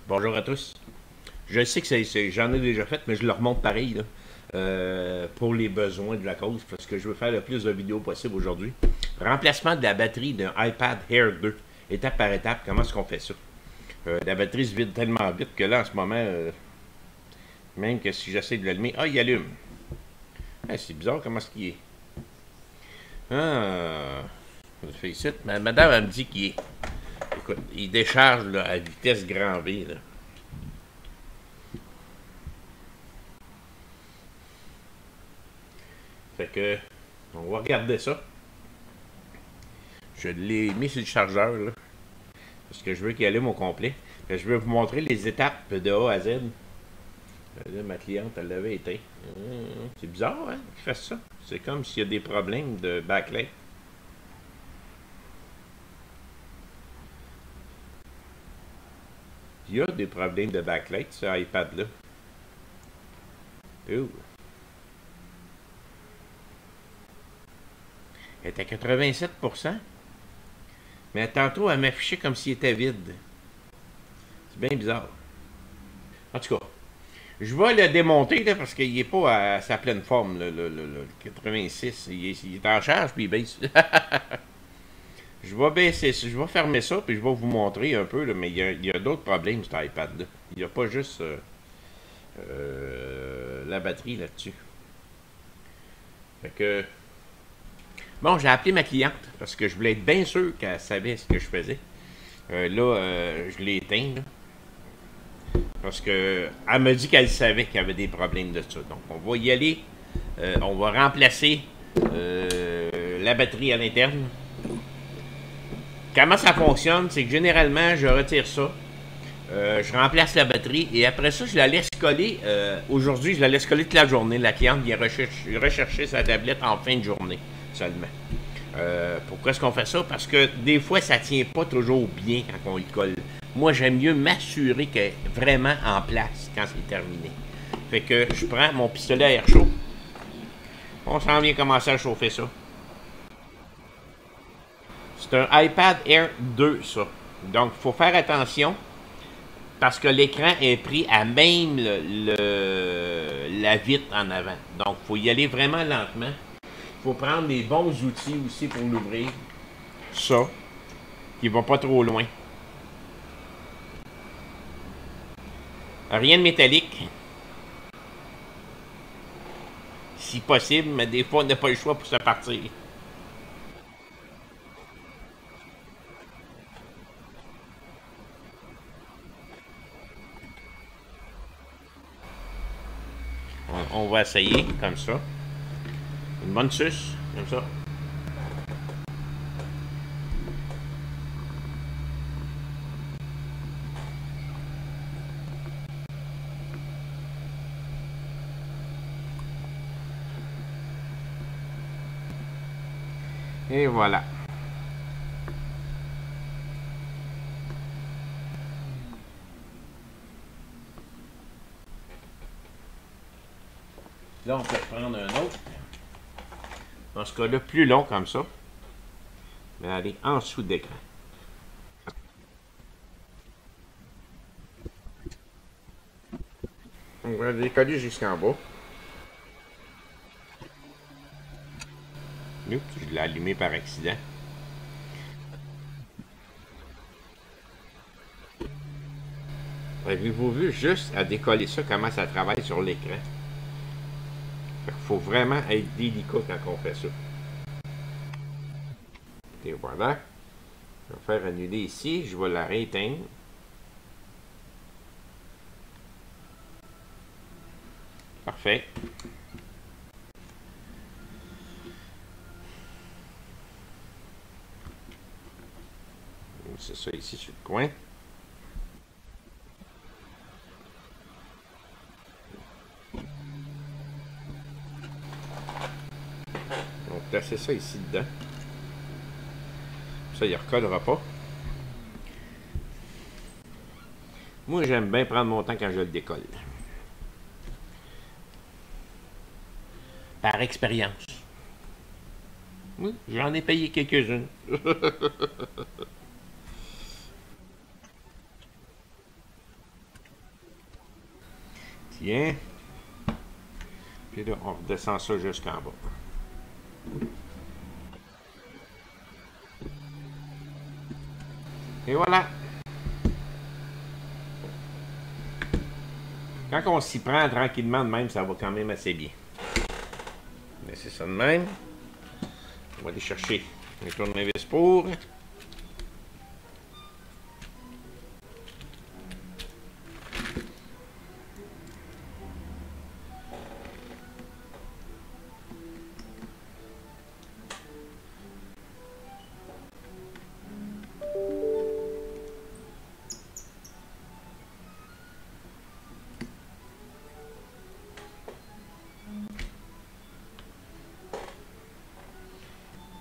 Bonjour à tous. Je sais que j'en ai déjà fait, mais je le remonte pareil là, pour les besoins de la cause, parce que je veux faire le plus de vidéos possible aujourd'hui. Remplacement de la batterie d'un iPad Air 2, étape par étape, comment est-ce qu'on fait ça? La batterie se vide tellement vite que là, en ce moment, même que si j'essaie de l'allumer, il allume. C'est bizarre comment est-ce qu'il est. Je fais ici. Madame, elle me dit qu'il est. Écoute, il décharge là, à vitesse grand V. Là. Fait que, on va regarder ça. Je l'ai mis sur le chargeur, là, parce que je veux qu'il allume au complet. Fait que je vais vous montrer les étapes de A à Z. Là, ma cliente, elle l'avait éteint. C'est bizarre, hein, qu'il fasse ça. C'est comme s'il y a des problèmes de backlight. Il y a des problèmes de backlight, ce iPad-là. Elle est à 87%. Mais tantôt, elle m'affichait comme s'il était vide. C'est bien bizarre. En tout cas, je vais le démonter là, parce qu'il n'est pas à sa pleine forme, le 86. Il est en charge, puis il baisse. Je vais baisser, je vais fermer ça, puis je vais vous montrer un peu, là, mais il y a d'autres problèmes, cet iPad-là. Il n'y a pas juste la batterie là-dessus. Fait que... Bon, j'ai appelé ma cliente, parce que je voulais être bien sûr qu'elle savait ce que je faisais. Je l'ai éteint, là. Parce que elle m'a dit qu'elle savait qu'il y avait des problèmes de ça. Donc, on va y aller. On va remplacer la batterie à l'interne. Comment ça fonctionne? C'est que généralement, je retire ça. Je remplace la batterie et après ça, je la laisse coller. Aujourd'hui, je la laisse coller toute la journée. La cliente vient rechercher sa tablette en fin de journée seulement. Pourquoi est-ce qu'on fait ça? Parce que des fois, ça ne tient pas toujours bien quand on y colle. Moi, j'aime mieux m'assurer qu'elle est vraiment en place quand c'est terminé. Fait que je prends mon pistolet à air chaud. On s'en vient commencer à chauffer ça. C'est un iPad Air 2, ça. Donc, il faut faire attention parce que l'écran est pris à même la vitre en avant. Donc, il faut y aller vraiment lentement. Il faut prendre les bons outils aussi pour l'ouvrir. Ça, qui va pas trop loin. Rien de métallique. Si possible, mais des fois, on n'a pas le choix pour se partir. On va essayer comme ça. Une bonne suce, comme ça. Et voilà. Là, on peut prendre un autre. Dans ce cas-là, plus long comme ça. Mais aller en dessous de l'écran. On va décoller jusqu'en bas. Oups, je l'ai allumé par accident. Avez-vous vu juste à décoller ça, comment ça travaille sur l'écran? Il faut vraiment être délicat quand on fait ça. Et voilà. Je vais faire annuler ici. Je vais la rééteindre. Parfait. C'est ça ici sur le coin. On va placer ça ici dedans. Ça, il ne recollera pas. Moi, j'aime bien prendre mon temps quand je le décolle. Par expérience. Oui, j'en ai payé quelques-unes. Tiens. Puis là, on redescend ça jusqu'en bas. Et voilà. Quand on s'y prend tranquillement de même, ça va quand même assez bien. Laissez ça de même. On va aller chercher un tournevis pour.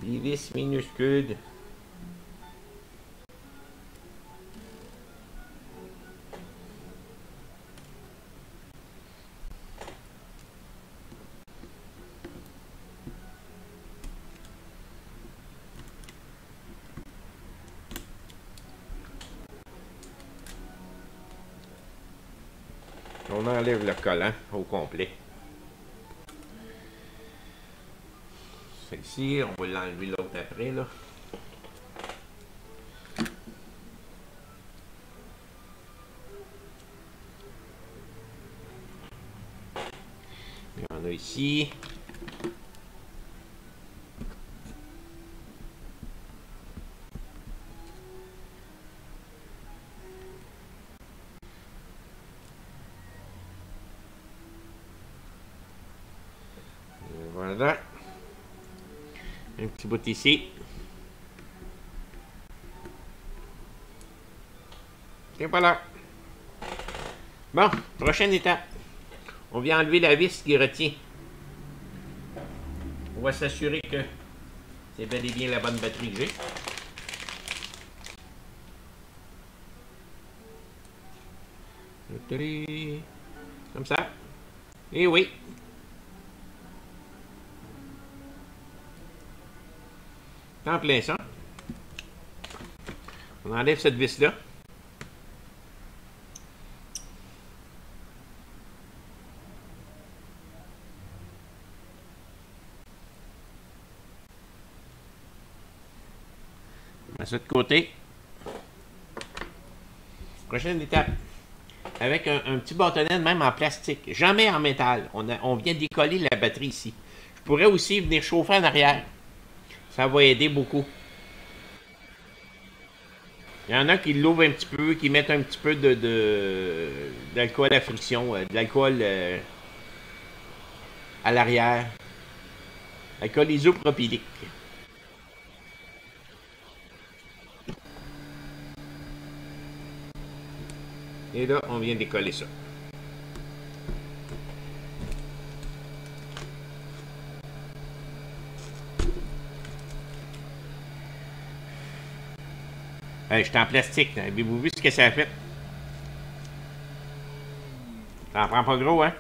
Les vis minuscules. On enlève le collant au complet. Celle-ci, on va l'enlever l'autre après, là. Il y en a ici. Et voilà. Un petit bout ici. Et voilà. Bon, prochaine étape. On vient enlever la vis qui retient. On va s'assurer que c'est bel et bien la bonne batterie que j'ai. Comme ça. Et oui. En plein ça. On enlève cette vis-là. On met ça de côté. Prochaine étape. Avec un petit bâtonnet même en plastique. Jamais en métal. On vient décoller la batterie ici. Je pourrais aussi venir chauffer en arrière. Ça va aider beaucoup. Il y en a qui l'ouvrent un petit peu, qui mettent un petit peu d'alcool à friction, de l'alcool à l'arrière. Alcool isopropylique. Et là, on vient décoller ça. Hey, j'étais en plastique. Avez-vous vu ce que ça a fait? Ça en prend pas gros, hein?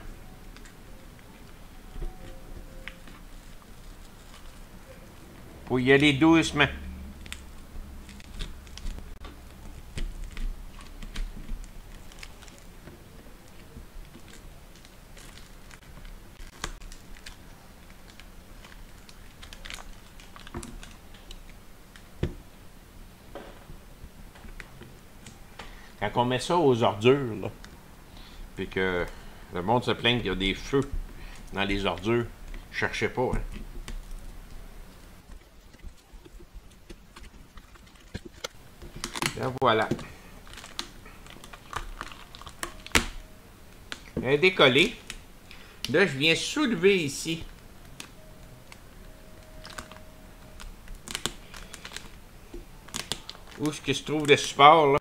Faut y aller doucement. Quand on met ça aux ordures, là, puis que le monde se plaint qu'il y a des feux dans les ordures, cherchez pas, hein. Et voilà. Elle est décollée. Là, je viens soulever ici. Où est-ce que se trouve le support, là?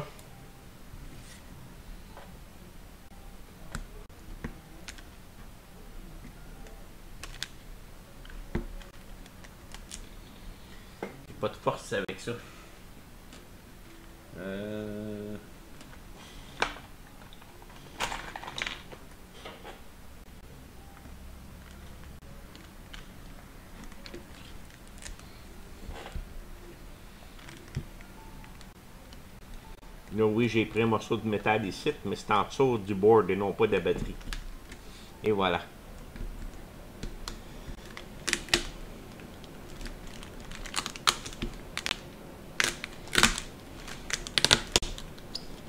J'ai pas de force avec ça. Là, oui, j'ai pris un morceau de métal ici, mais c'est en dessous du board et non pas de la batterie. Et voilà.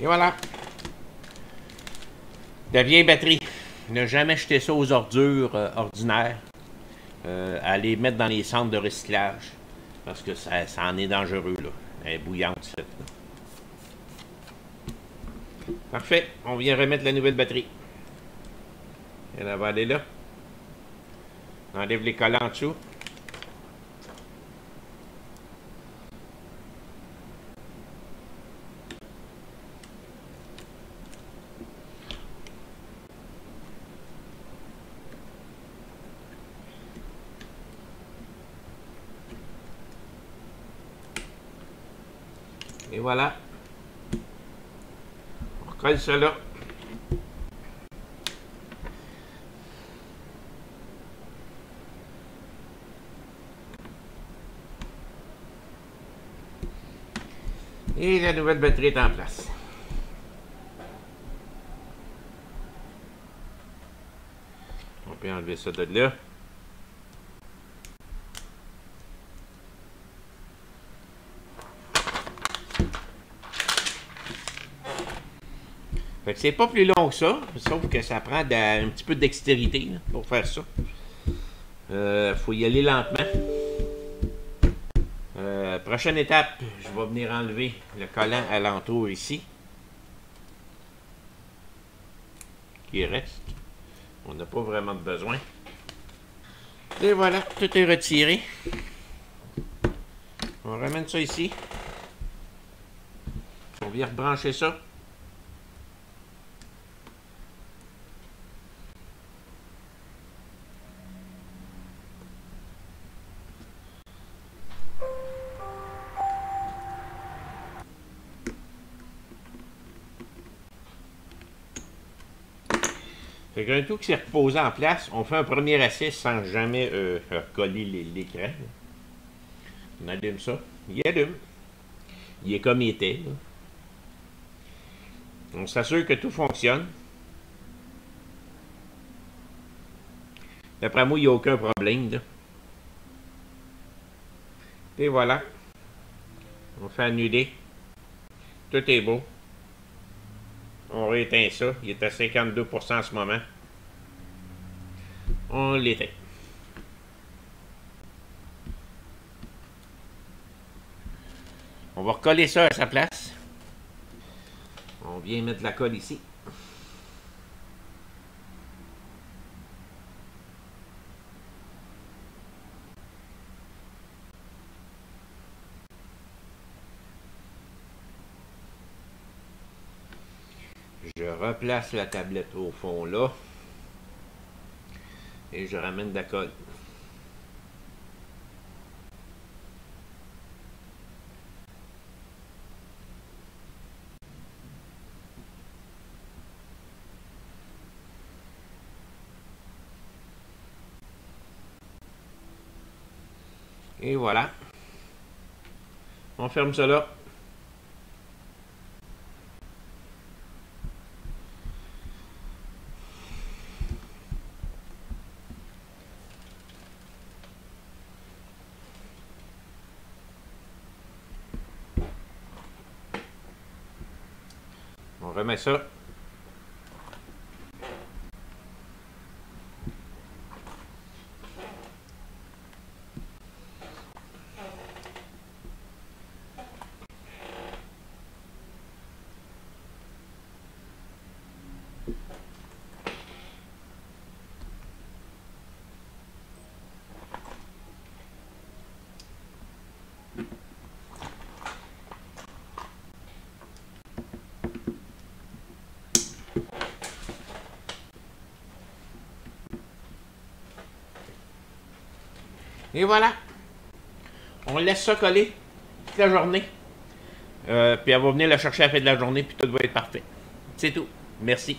Et voilà. La vieille batterie. Ne jamais jeter ça aux ordures ordinaires. À les mettre dans les centres de recyclage. Parce que ça en est dangereux, là. Elle est bouillante, cette, là. Parfait. On vient remettre la nouvelle batterie. Elle va aller là. On enlève les collants en dessous. Et voilà. On recolle ça là. Et la nouvelle batterie est en place. On peut enlever ça de là. Fait que c'est pas plus long que ça, sauf que ça prend un petit peu de dextérité là, pour faire ça. Faut y aller lentement. Prochaine étape, je vais venir enlever le collant alentour ici. Qui reste. On n'a pas vraiment de besoin. Et voilà, tout est retiré. On ramène ça ici. On vient rebrancher ça. Fait qu'un coup qui s'est reposé en place, on fait un premier essai sans jamais recoller l'écran. On allume ça. Il allume. Il est comme il était. Là. On s'assure que tout fonctionne. D'après moi, il n'y a aucun problème. Là. Et voilà. On fait annuler. Tout est beau. On rééteint ça. Il est à 52% en ce moment. On l'éteint. On va recoller ça à sa place. On vient mettre la colle ici. Je replace la tablette au fond là. Et je ramène de la colle. Et voilà. On ferme ça là. On remet ça. Et voilà. On laisse ça coller toute la journée. Puis elle va venir la chercher à la fin de la journée, puis tout va être parfait. C'est tout. Merci.